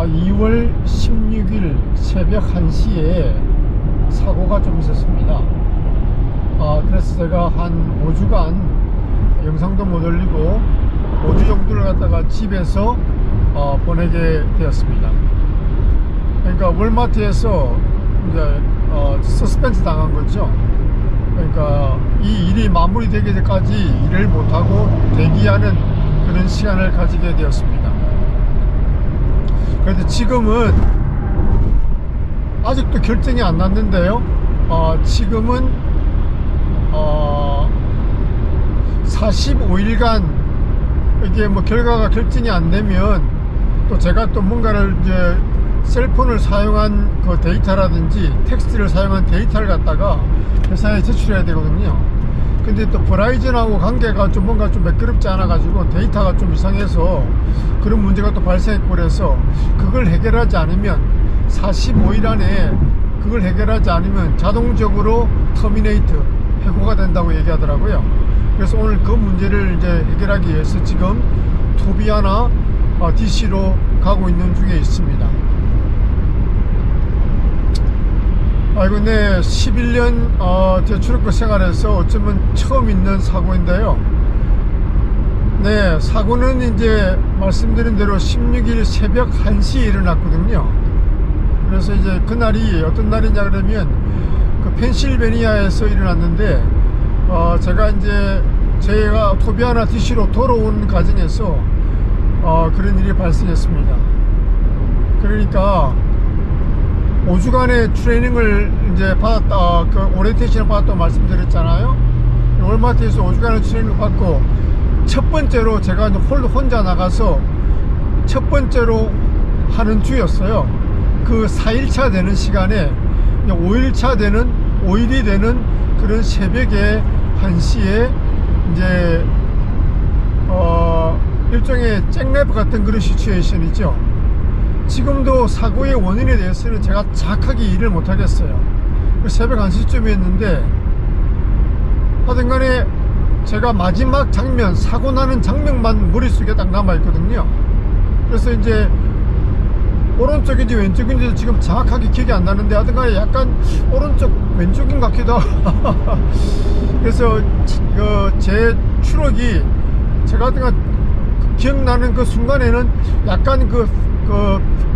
2월 16일 새벽 1시에 사고가 좀 있었습니다. 그래서 제가 한 5주간 영상도 못 올리고 5주 정도를 갖다가 집에서 보내게 되었습니다. 그러니까 월마트에서 이제 서스펜스 당한 거죠. 그러니까 이 일이 마무리되기까지 일을 못하고 대기하는 그런 시간을 가지게 되었습니다. 그래도 지금은 아직도 결정이 안 났는데요. 지금은 45일간 이게 뭐 결과가 결정이 안 되면 또 제가 또 뭔가를 이제 셀폰을 사용한 그 데이터라든지 텍스트를 사용한 데이터를 갖다가 회사에 제출해야 되거든요. 근데 또 버라이즌하고 관계가 좀 뭔가 좀 매끄럽지 않아 가지고 데이터가 좀 이상해서 그런 문제가 또 발생했고, 그래서 그걸 해결하지 않으면 45일 안에 그걸 해결하지 않으면 자동적으로 터미네이트 해고가 된다고 얘기하더라고요. 그래서 오늘 그 문제를 이제 해결하기 위해서 지금 토비아나 DC로 가고 있는 중에 있습니다. 근데 11년 제 출입국 생활에서 어쩌면 처음 있는 사고인데요. 네, 사고는 이제 말씀드린 대로 16일 새벽 1시에 일어났거든요. 그래서 이제 그날이 어떤 날이냐 그러면 그 펜실베니아에서 일어났는데 제가 토비아나 DC로 돌아온 과정에서 그런 일이 발생했습니다. 그러니까 5주간의 트레이닝을 이제 받았다, 그 오리엔테이션을 받았다고 말씀드렸잖아요. 월마트에서 5주간의 트레이닝을 받고, 첫 번째로 제가 이제 혼자 나가서 첫 번째로 하는 주였어요. 그 4일차 되는 시간에 5일차 되는 5일이 되는 그런 새벽에 1시에 이제 일종의 잭랩 같은 그런 시츄에이션이죠. 지금도 사고의 원인에 대해서는 제가 정확하게 이해를 못하겠어요. 새벽 1시쯤이었는데 하여튼 간에 제가 마지막 장면, 사고 나는 장면만 머릿속에 딱 남아있거든요. 그래서 이제 오른쪽인지 왼쪽인지 지금 정확하게 기억이 안 나는데 하여튼 간에 약간 오른쪽 왼쪽인 것 같기도 하고 그래서 제 추락이 제가 하여튼 간 기억나는 그 순간에는 약간 그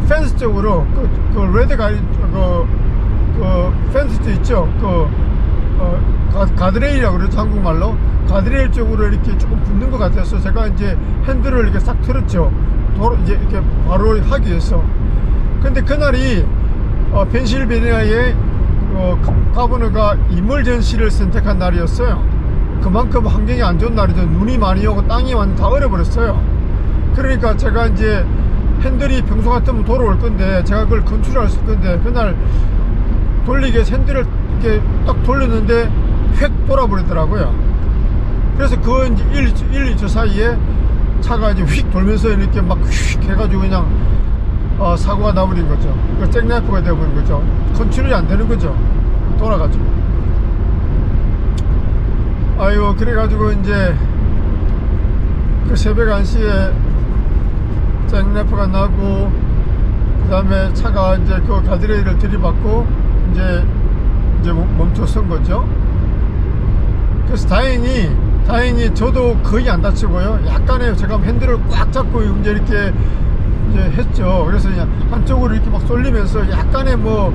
펜스 쪽으로 그 레드 펜스 있죠. 가드레일이라고 그러죠, 한국말로. 가드레일 쪽으로 이렇게 조금 붙는 것 같아서 제가 이제 핸들을 이렇게 싹 틀었죠. 이제 이렇게 바로 하기 위해서. 근데 그날이 펜실베니아의 가버너가 이멀전시를 선택한 날이었어요. 그만큼 환경이 안 좋은 날이죠. 눈이 많이 오고 땅이 완전 다 얼어버렸어요. 그러니까 제가 이제 핸들이 평소 같으면 돌아올 건데 제가 그걸 컨트롤할 수 있을 건데 그날 돌리기 위해서 핸들을 이렇게 딱 돌렸는데 획 돌아버리더라고요. 그래서 그 이제 1, 2초 사이에 차가 이제 휙 돌면서 이렇게 막 휙 해가지고 그냥 사고가 나버린 거죠. 그 잭나이프가 되어버린 거죠. 컨트롤이 안 되는 거죠. 돌아가지고. 그래가지고 이제 그 새벽 1시에 잭나이프가 나고, 그 다음에 차가 이제 그 가드레일을 들이받고 이제 멈춰선 거죠. 그래서 다행히 저도 거의 안 다치고요. 약간의 제가 핸들을 꽉 잡고 이제 이렇게 이제 했죠. 그래서 그냥 한쪽으로 이렇게 막 쏠리면서 약간의 뭐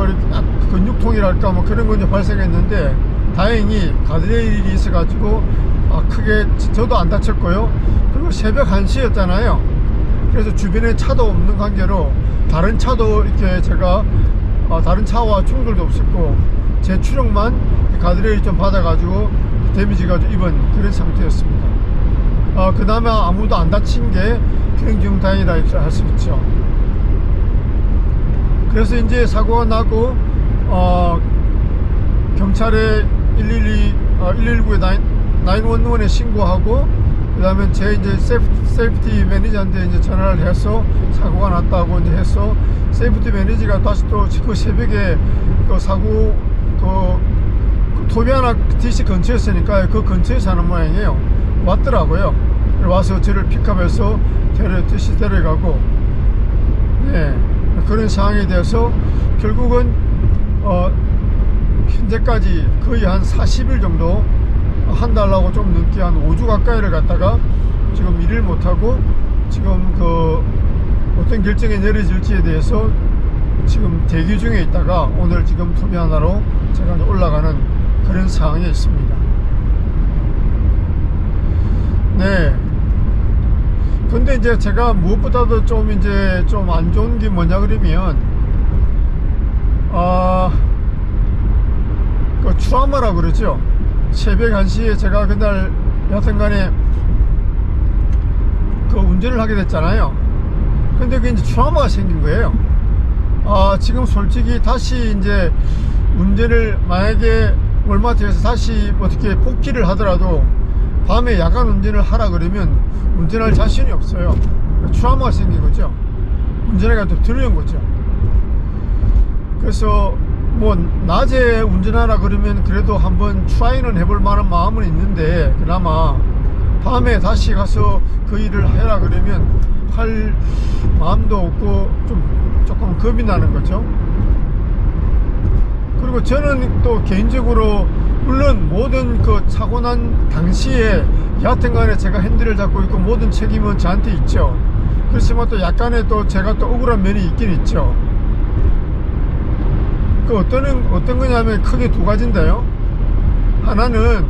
이렇게 근육통이랄까 뭐 그런 건 발생했는데, 다행히 가드레일이 있어가지고 크게 저도 안 다쳤고요. 그리고 새벽 1시였잖아요. 그래서 주변에 차도 없는 관계로 다른 차도 이렇게 제가 다른 차와 충돌도 없었고, 제 추력만 가드레일 좀 받아가지고 데미지가 좀 입은 그런 상태였습니다. 그나마 아무도 안 다친 게 굉장히 다행이라 할 수 있죠. 그래서 이제 사고가 나고 경찰에 119에 911에 신고하고, 그 다음에 제 이제 세이프티 매니저한테 이제 전화를 해서 사고가 났다고 이제 해서, 세이프티 매니저가 다시 또 그 새벽에 그 사고 그 토비아나 DC 근처였으니까 그 근처에 사는 모양이에요. 왔더라고요. 와서 저를 픽업해서 DC 데려가고, 네, 그런 상황에 대해서 결국은 현재까지 거의 한 40일 정도, 한 달하고 좀 넘게 한 5주 가까이를 갖다가 지금 일을 못하고 지금 그 어떤 결정이 내려질지에 대해서 지금 대기 중에 있다가 오늘 지금 투비 하나로 제가 올라가는 그런 상황에 있습니다. 네. 근데 이제 제가 무엇보다도 좀 이제 좀 안 좋은 게 뭐냐 그러면 그 트라우마라 그러죠. 새벽 1시에 제가 그날 여하튼간에 그 운전을 하게 됐잖아요. 근데 그게 이제 트라우마가 생긴 거예요. 지금 솔직히 다시 이제 운전을 만약에 월마트에서 다시 어떻게 복귀를 하더라도 밤에 야간 운전을 하라 그러면 운전할 자신이 없어요. 트라우마가 생긴 거죠. 운전하기가 좀 두려운 거죠. 그래서 뭐 낮에 운전하라 그러면 그래도 한번 트라이는 해볼 만한 마음은 있는데, 그나마 밤에 다시 가서 그 일을 해라 그러면 할 마음도 없고 조금 겁이 나는 거죠. 그리고 저는 또 개인적으로 물론 모든 그 사고 난 당시에 여하튼 간에 제가 핸들을 잡고 있고 모든 책임은 저한테 있죠. 그렇지만 또 약간의 또 제가 또 억울한 면이 있긴 있죠. 그 어떤 거냐면 크게 두 가지인데요. 하나는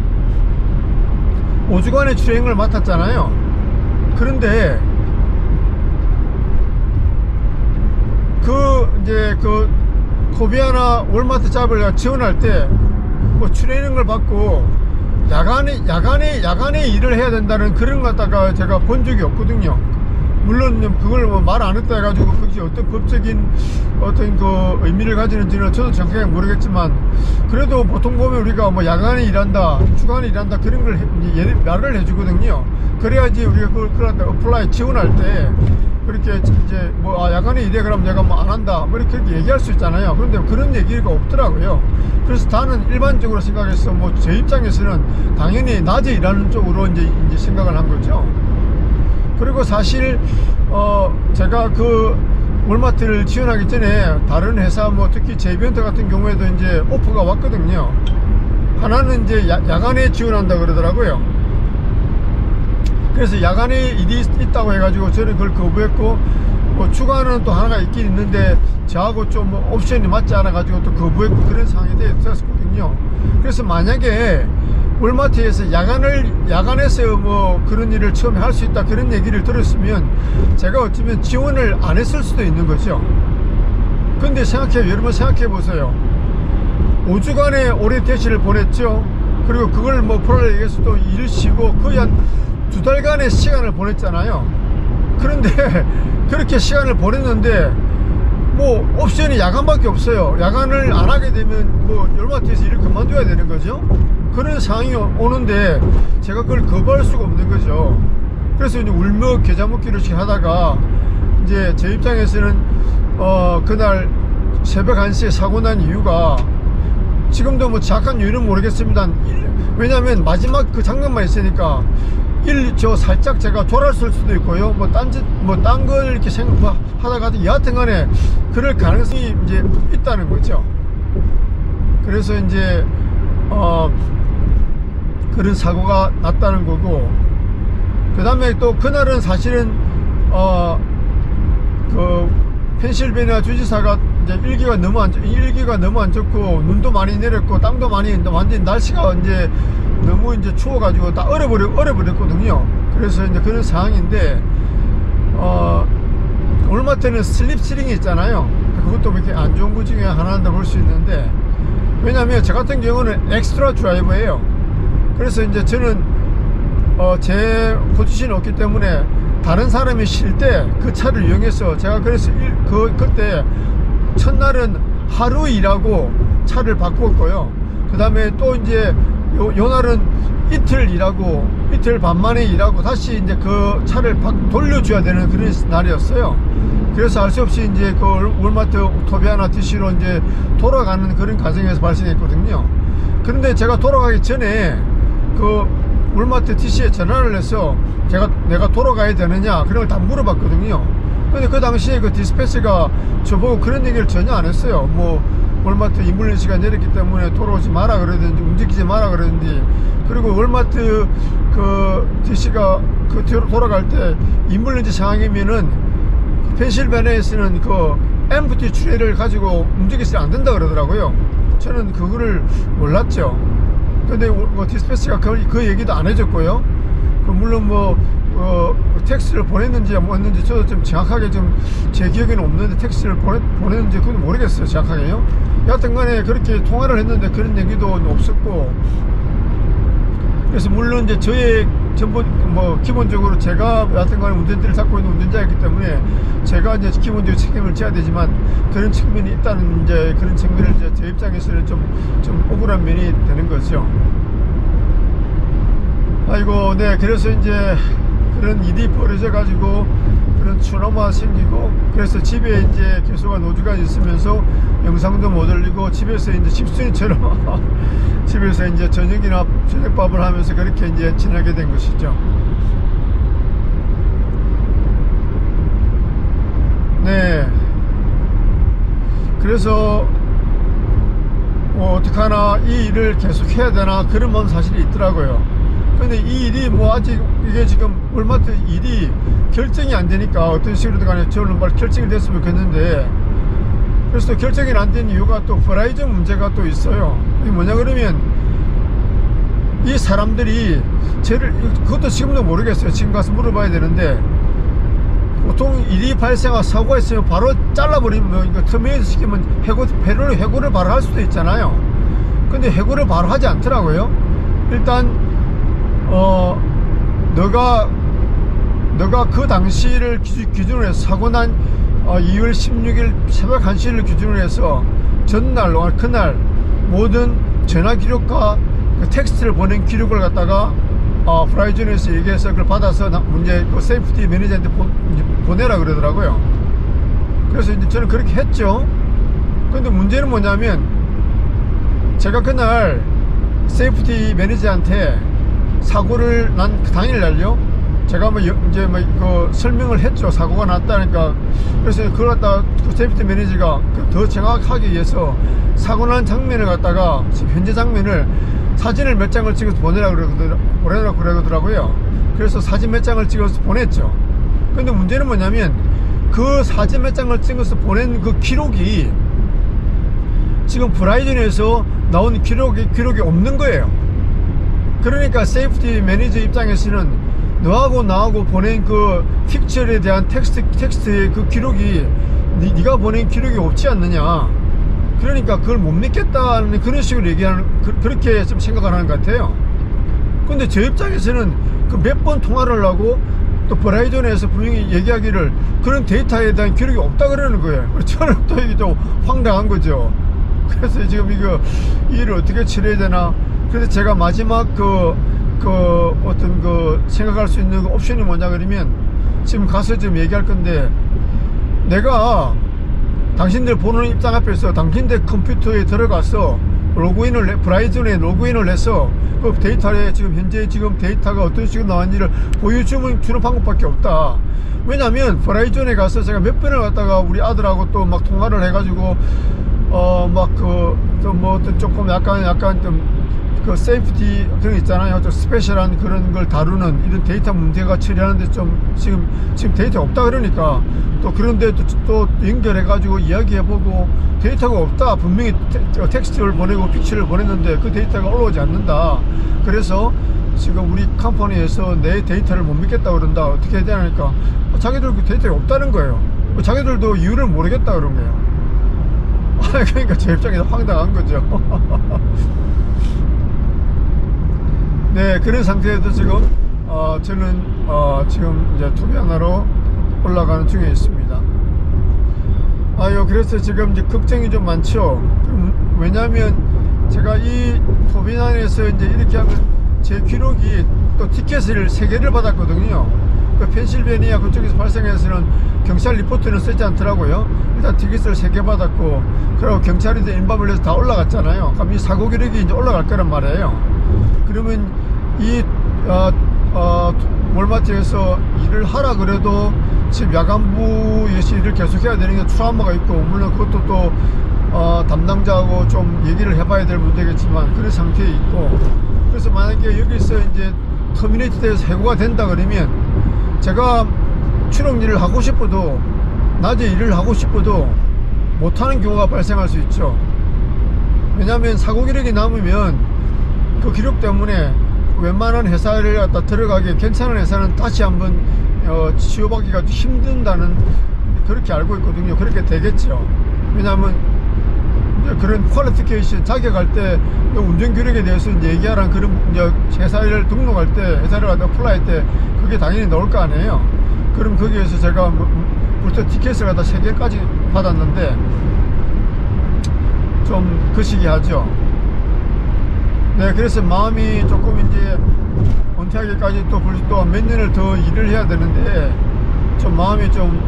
5주간의 주행을 맡았잖아요. 그런데 이제 토비아나 월마트 잡을 지원할 때 뭐 트레이닝을 받고 야간에 일을 해야 된다는 그런 것 갖다가 제가 본 적이 없거든요. 물론 그걸 뭐 말 안 했다 해가지고 그게 어떤 법적인 어떤 그 의미를 가지는지는 저도 정확하게 모르겠지만, 그래도 보통 보면 우리가 뭐 야간에 일한다, 주간에 일한다 그런 걸 말을 해주거든요. 그래야지 우리가 그걸 어플라이 지원할 때 그렇게 이제 뭐 야간에 일해 그럼 내가 뭐 안 한다 뭐 이렇게 얘기할 수 있잖아요. 그런데 그런 얘기가 없더라고요. 그래서 다는 일반적으로 생각해서 뭐 제 입장에서는 당연히 낮에 일하는 쪽으로 이제 생각을 한 거죠. 그리고 사실 제가 그 월마트를 지원하기 전에 다른 회사 뭐 특히 제이벤트 같은 경우에도 이제 오퍼가 왔거든요. 하나는 이제 야간에 지원한다 그러더라고요. 그래서 야간에 일이 있다고 해가지고 저는 그걸 거부했고, 뭐 주간은 또 하나가 있긴 있는데 저하고 좀 옵션이 맞지 않아 가지고 또 거부했고 그런 상황이 됐었거든요. 그래서 만약에 월마트에서 야간에서 뭐 그런 일을 처음에 할 수 있다 그런 얘기를 들었으면 제가 어쩌면 지원을 안 했을 수도 있는 거죠. 근데 여러분 생각해 보세요. 5주간의 오리엔테이션을 보냈죠. 그리고 그걸 뭐 프로젝트에서 또 일 쉬고 거의 한 2달간의 시간을 보냈잖아요. 그런데 그렇게 시간을 보냈는데 뭐 옵션이 야간밖에 없어요. 야간을 안 하게 되면 뭐 월마트에서 일을 그만둬야 되는 거죠. 그런 상황이 오는데 제가 그걸 거부할 수가 없는 거죠. 그래서 이제 울며 겨자 먹기를 하다가 이제 제 입장에서는 그날 새벽 1시에 사고 난 이유가 지금도 뭐 정확한 이유는 모르겠습니다. 왜냐면 마지막 그 장면만 있으니까 살짝 제가 졸았을 수도 있고요. 딴 걸 이렇게 생각하다가 여하튼 간에 그럴 가능성이 이제 있다는 거죠. 그래서 이제 그런 사고가 났다는 거고, 그 다음에 또 그날은 사실은 그 펜실베니아 주지사가 이제 일기가 너무 안 좋고 눈도 많이 내렸고 땅도 많이 완전히 날씨가 이제 너무 이제 추워가지고 다 얼어버렸거든요. 그래서 이제 그런 상황인데 월마트는 슬립 시링이 있잖아요. 그것도 이렇게 안 좋은 것 중에 하나다 볼 수 있는데, 왜냐면 저 같은 경우는 엑스트라 드라이버예요. 그래서 이제 저는 제 포지션이 없기 때문에 다른 사람이 쉴 때 그 차를 이용해서 제가 그래서 그때 첫날은 하루 일하고 차를 바꾸었고요. 그 다음에 또 이제 요 날은 이틀 일하고 이틀 반 만에 일하고 다시 이제 그 차를 돌려줘야 되는 그런 날이었어요. 그래서 할 수 없이 이제 그 월마트 토비아나 DC로 이제 돌아가는 그런 과정에서 발생했거든요. 그런데 제가 돌아가기 전에 그 월마트 DC에 전화를 해서 내가 돌아가야 되느냐 그런 걸 다 물어봤거든요. 근데 그 당시에 그 디스패치가 저보고 그런 얘기를 전혀 안 했어요. 뭐 월마트 인블런시가 내렸기 때문에 돌아오지 마라 그러든지 움직이지 마라 그러든지. 그리고 월마트 그 DC가 그 돌아갈 때 인블런시 상황이면은 펜실베니아에서는 그 엠프티 트레이를 가지고 움직이시면 안 된다 그러더라고요. 저는 그거를 몰랐죠. 근데 뭐 디스패치가 그 얘기도 안 해줬고요. 물론 뭐 텍스트를 보냈는지 뭐했는지 저도 좀 정확하게 좀 제 기억에는 없는데 텍스트를 보냈는지 그건 모르겠어요, 정확하게요. 여하튼 간에 그렇게 통화를 했는데 그런 얘기도 없었고, 그래서 물론 이제 저의 전부 뭐 기본적으로 제가 여하튼 간에 운전대를 잡고 있는 운전자이기 때문에 제가 이제 기본적으로 책임을 져야 되지만, 그런 측면이 있다는 이제 그런 측면을 이제 제 입장에서는 좀 억울한 면이 되는 거죠. 아이고, 네, 그래서 이제 그런 일이 벌어져 가지고 그런 트라우마가 생기고, 그래서 집에 이제 계속 노주가 있으면서 영상도 못 올리고 집에서 이제 집순이처럼 집에서 이제 저녁이나 저녁밥을 하면서 그렇게 이제 지나게 된 것이죠. 네, 그래서 어떡하나, 이 일을 계속 해야 되나 그런 마음 사실이 있더라고요. 근데 이 일이 뭐 아직 이게 지금 월마트 일이 결정이 안 되니까 어떤 식으로든 간에 저는 말 결정이 됐으면 좋겠는데, 그래서 결정이 안 된 이유가 또 버라이즌 문제가 또 있어요. 이게 뭐냐 그러면 이 사람들이 그것도 지금도 모르겠어요. 지금 가서 물어봐야 되는데, 보통 일이 발생하고 사고가 있으면 바로 잘라버리면 이거 터미네이터 시키면 해고를 바로 할 수도 있잖아요. 근데 해고를 바로 하지 않더라고요. 일단 너가 그 당시를 기준으로 해서 사고 난 2월 16일 새벽 1시를 기준으로 해서 전날 그날 모든 전화 기록과 그 텍스트를 보낸 기록을 갖다가 브라이즌에서 얘기해서 그걸 받아서 문제 그 세이프티 매니저한테 보내라 그러더라고요. 그래서 이제 저는 그렇게 했죠. 근데 문제는 뭐냐면, 제가 그날 세이프티 매니저한테 사고를 난 그 당일날요, 제가 뭐 이제 그 설명을 했죠. 사고가 났다니까. 그래서 그걸 갖다가 그 세이프티 매니저가 더 정확하게 위해서 사고 난 장면을 갖다가 현재 장면을 사진을 몇 장을 찍어서 보내라고 그러더라고요. 그래서 사진 몇 장을 찍어서 보냈죠. 근데 문제는 뭐냐면, 그 사진 몇 장을 찍어서 보낸 그 기록이 지금 브라이즌에서 나온 기록이 없는 거예요. 그러니까 세이프티 매니저 입장에서는 너하고 나하고 보낸 그 픽처에 대한 텍스트의 그 기록이 네가 보낸 기록이 없지 않느냐, 그러니까 그걸 못 믿겠다는 그런 식으로 얘기하는, 그렇게 좀 생각을 하는 것 같아요. 근데 저 입장에서는 그 몇 번 통화를 하고 또 버라이즌에서 분명히 얘기하기를 그런 데이터에 대한 기록이 없다 그러는 거예요. 저는 또 이게 좀 황당한 거죠. 그래서 지금 이 일을 어떻게 처리해야 되나. 그래서 제가 마지막 어떤 생각할 수 있는 옵션이 뭐냐 그러면, 지금 가서 좀 얘기할 건데, 내가 당신들 보는 입장 앞에서 당신들 컴퓨터에 들어가서 브라이즌에 로그인을 해서 그 데이터에 지금 현재 데이터가 어떤 식으로 나왔는지를 보여주는 방법밖에 없다. 왜냐면 브라이즌에 가서 제가 몇 번을 갔다가 우리 아들하고 또 막 통화를 해가지고 조금 약간 좀 그 세이프티 그런 거 있잖아요. 좀 스페셜한 그런 걸 다루는 이런 데이터 문제가 처리하는데 지금 데이터가 없다 그러니까, 또 그런데 또 연결해 가지고 이야기해보고 데이터가 없다, 분명히 텍스트를 보내고 픽처를 보냈는데 그 데이터가 올라오지 않는다. 그래서 지금 우리 컴퍼니에서 내 데이터를 못 믿겠다 그런다. 어떻게 해야 되냐니까 자기들 그 데이터가 없다는 거예요. 자기들도 이유를 모르겠다 그런 거예요. 그러니까 제 입장에서 황당한 거죠. 네, 그런 상태에서 지금 저는 지금 이제 투비안하러 올라가는 중에 있습니다. 그래서 지금 이제 걱정이 좀 많죠. 왜냐하면 제가 이 투비안에서 이제 이렇게 하면 제 기록이 또 티켓을 3개를 받았거든요. 그 펜실베니아 그쪽에서 발생해서는 경찰 리포트는 쓰지 않더라고요. 일단 티켓을 3개 받았고, 그리고 경찰이 이제 인밤을 해서 다 올라갔잖아요. 그럼 이 사고 기록이 이제 올라갈 거란 말이에요. 그러면 이 월마트에서 일을 하라 그래도 지금 야간부에서 일을 계속해야 되는 게 트라우마가 있고, 물론 그것도 또 담당자하고 좀 얘기를 해봐야 될 문제겠지만 그런 상태에 있고, 그래서 만약에 여기서 이제 터미네이트 돼서 해고가 된다 그러면 제가 추록 일을 하고 싶어도, 낮에 일을 하고 싶어도 못하는 경우가 발생할 수 있죠. 왜냐하면 사고 기록이 남으면 그 기록 때문에 웬만한 회사를 갖다 들어가기, 괜찮은 회사는 다시 한번 치료받기가 힘든다는, 그렇게 알고 있거든요. 그렇게 되겠죠. 왜냐하면 그런 퀄리피케이션, 자격할 때 운전 기록에 대해서 이제 얘기하라는 그런 이제 회사를 등록할 때, 회사를 갖다 플라이 때 그게 당연히 나올 거 아니에요. 그럼 거기에서 제가 벌써 티켓을 갖다 3개까지 받았는데 좀 거시기 하죠. 네, 그래서 마음이 조금 이제 은퇴하기까지 또 벌써 또 몇 년을 더 일을 해야 되는데 좀 마음이 좀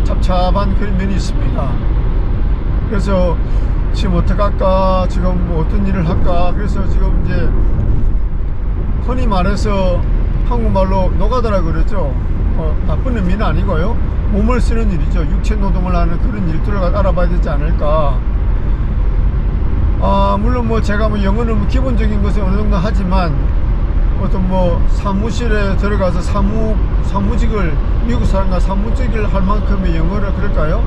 잡잡한 그런 면이 있습니다. 그래서 지금 어떡할까, 지금 뭐 어떤 일을 할까. 그래서 지금 이제 흔히 말해서 한국말로 노가다라 그러죠. 나쁜 의미는 아니고요, 몸을 쓰는 일이죠. 육체 노동을 하는 그런 일들을 알아봐야 되지 않을까. 물론 뭐 제가 뭐 영어는 뭐 기본적인 것은 어느 정도 하지만 어떤 뭐 사무실에 들어가서 사무직을, 미국 사람과 사무직을 할 만큼의 영어를 그럴까요?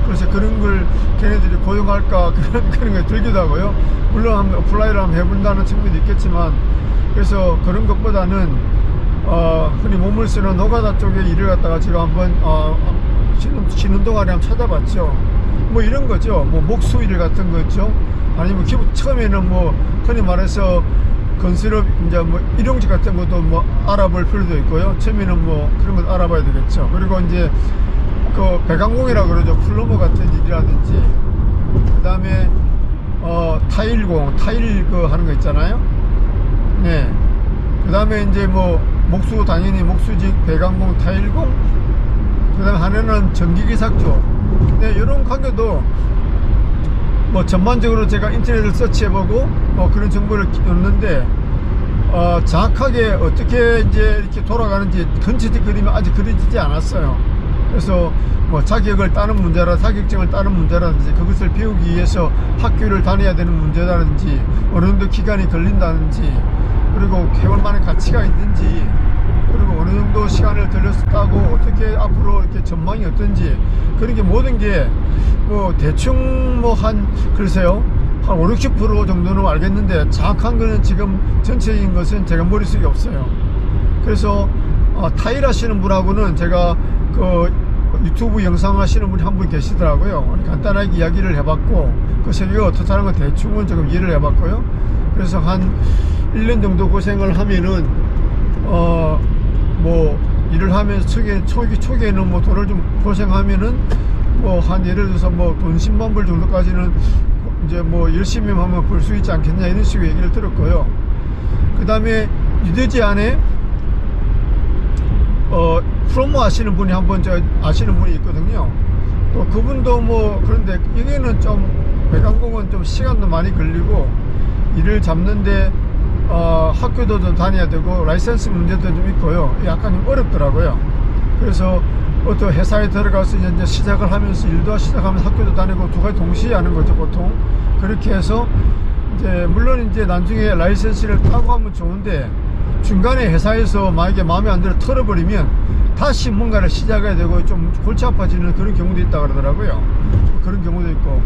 그래서 그런 걸 걔네들이 고용할까, 그런 게 들기도 하고요. 물론 한번 어플라이를 한번 해본다는 친구도 있겠지만, 그래서 그런 것보다는 흔히 몸을 쓰는 노가다 쪽의 일을 갖다가 제가 한번 쉬는 동안에 한번 찾아봤죠. 뭐 이런 거죠. 뭐 목수 일 같은 거죠. 아니면 처음에는 뭐 흔히 말해서 건설업, 이제 뭐 일용직 같은 것도 뭐 알아볼 필요도 있고요. 처음에는 뭐 그런 것 알아봐야 되겠죠. 그리고 이제 그 배관공이라고 그러죠. 플러머 같은 일이라든지, 그 다음에 타일 그 하는 거 있잖아요. 네. 그 다음에 이제 뭐 목수, 당연히 목수직, 배관공, 타일공, 그 다음에 하나는 전기기사죠. 네, 이런 관계도 뭐 전반적으로 제가 인터넷을 서치해보고 뭐 그런 정보를 얻는데, 정확하게 어떻게 이제 이렇게 돌아가는지 전체적 그림이 아직 그려지지 않았어요. 그래서 뭐 자격을 따는 문제라, 자격증을 따는 문제라든지, 그것을 배우기 위해서 학교를 다녀야 되는 문제라든지, 어느 정도 기간이 걸린다든지, 그리고 해볼 만한 가치가 있는지, 그리고 어느 정도 시간을 들여서 따고 어떻게 앞으로 이렇게 전망이 어떤지, 그런 게 모든 게 뭐 대충 뭐 글쎄요, 한 50~60% 정도는 알겠는데 정확한 거는 지금 전체적인 것은 제가 머릿속에 없어요. 그래서 타일 하시는 분하고는 제가 그 유튜브 영상 하시는 분이 한 분 계시더라고요. 간단하게 이야기를 해봤고, 그 세계가 어떻다는 건 대충은 조금 이해를 해봤고요. 그래서 한 1년 정도 고생을 하면은 뭐 일을 하면서 초기에는 뭐 돈을 좀 고생하면은 뭐 한 예를 들어서 뭐 돈 10만 불 정도까지는 이제 뭐 열심히 하면 벌 수 있지 않겠냐, 이런 식의 얘기를 들었고요. 그 다음에 뉴저지 안에 프로모 하시는 분이 한번 아시는 분이 있거든요. 또 그분도 뭐, 그런데 여기는 좀 배관공은 좀 시간도 많이 걸리고 일을 잡는데 학교도 좀 다녀야 되고 라이센스 문제도 좀 있고요. 약간 좀 어렵더라고요. 그래서 어떤 회사에 들어가서 이제 시작을 하면서 일도 시작하면서 학교도 다니고 두 가지 동시에 하는 거죠, 보통. 그렇게 해서 이제 물론 이제 나중에 라이센스를 따고 하면 좋은데, 중간에 회사에서 만약에 마음에 안 들어 털어버리면 다시 뭔가를 시작해야 되고 좀 골치 아파지는 그런 경우도 있다 그러더라고요. 그런 경우도 있고.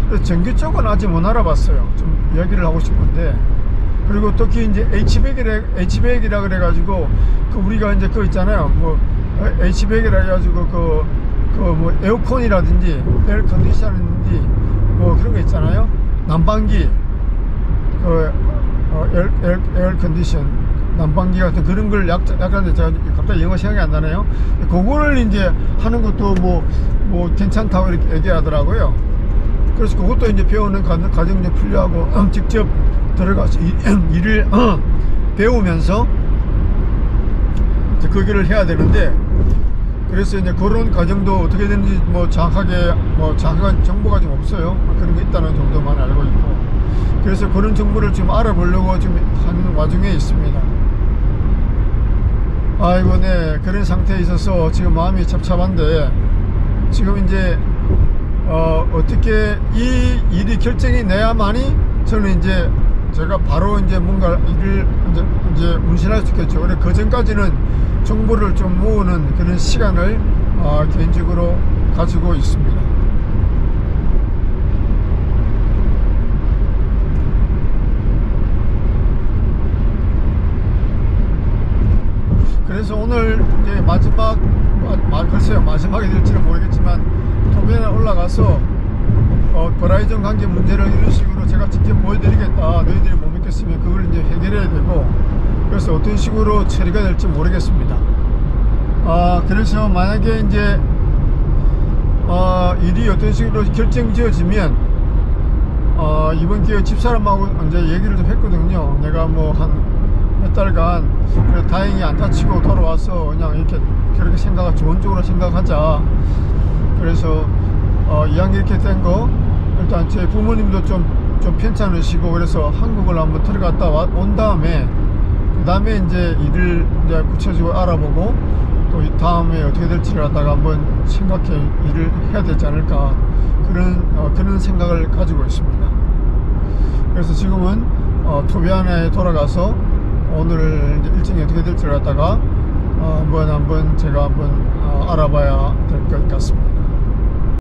그래서 전기 쪽은 아직 못 알아봤어요. 좀 이야기를 하고 싶은데. 그리고 특히 이제 HVAC이라 그래가지고 그 우리가 이제 그거 있잖아요. 뭐 HVAC이라 해가지고 뭐 에어컨이라든지 에어 컨디션이라든지 뭐 그런 거 있잖아요. 난방기, 에어 컨디션, 난방기 같은 그런 걸 약간 제가 갑자기 영어 생각이 안 나네요. 그거를 이제 하는 것도 뭐 괜찮다고 이렇게 얘기하더라고요. 그래서 그것도 이제 배우는 과정이 필요하고, 직접 들어가서 일을 배우면서 그 길을 해야 되는데, 그래서 이제 그런 과정도 어떻게 되는지 뭐 정확한 정보가 좀 없어요. 그런 게 있다는 정도만 알고 있고, 그래서 그런 정보를 좀 알아보려고 지금 하는 와중에 있습니다. 아이고, 네, 그런 상태에 있어서 지금 마음이 착잡한데, 지금 이제 어떻게 이 일이 결정이 내야만이 저는 이제 제가 바로 이제 뭔가 일을 이제 운신할 수 있겠죠. 그래, 그 전까지는 정보를 좀 모으는 그런 시간을 개인적으로 가지고 있습니다. 그래서 오늘 이제 글쎄요, 마지막이 될지는 모르겠지만 토변에 올라가서 버라이전 관계 문제를 이런 식으로 제가 직접 보여드리겠다, 너희들이 못 믿겠으면 그걸 이제 해결해야 되고, 그래서 어떤 식으로 처리가 될지 모르겠습니다. 그래서 만약에 이제 일이 어떤 식으로 결정지어지면 이번 기회에 집사람하고 이제 얘기를 좀 했거든요. 내가 뭐 한 몇 달간 그래 다행히 안 다치고 돌아와서 그냥 이렇게 그렇게 좋은 쪽으로 생각하자. 그래서 이왕 이렇게 된 거 일단 제 부모님도 좀 편찮으시고, 그래서 한국을 한번 들어갔다 온 다음에 그 다음에 이제 일을 이제 구체적으로 알아보고 또 이 다음에 어떻게 될지를 갖다가 한번 생각해 일을 해야 되지 않을까, 그런 생각을 가지고 있습니다. 그래서 지금은 토비안에 돌아가서 오늘 이제 일정이 어떻게 될지를 갖다가 한번 제가 알아봐야 될 것 같습니다.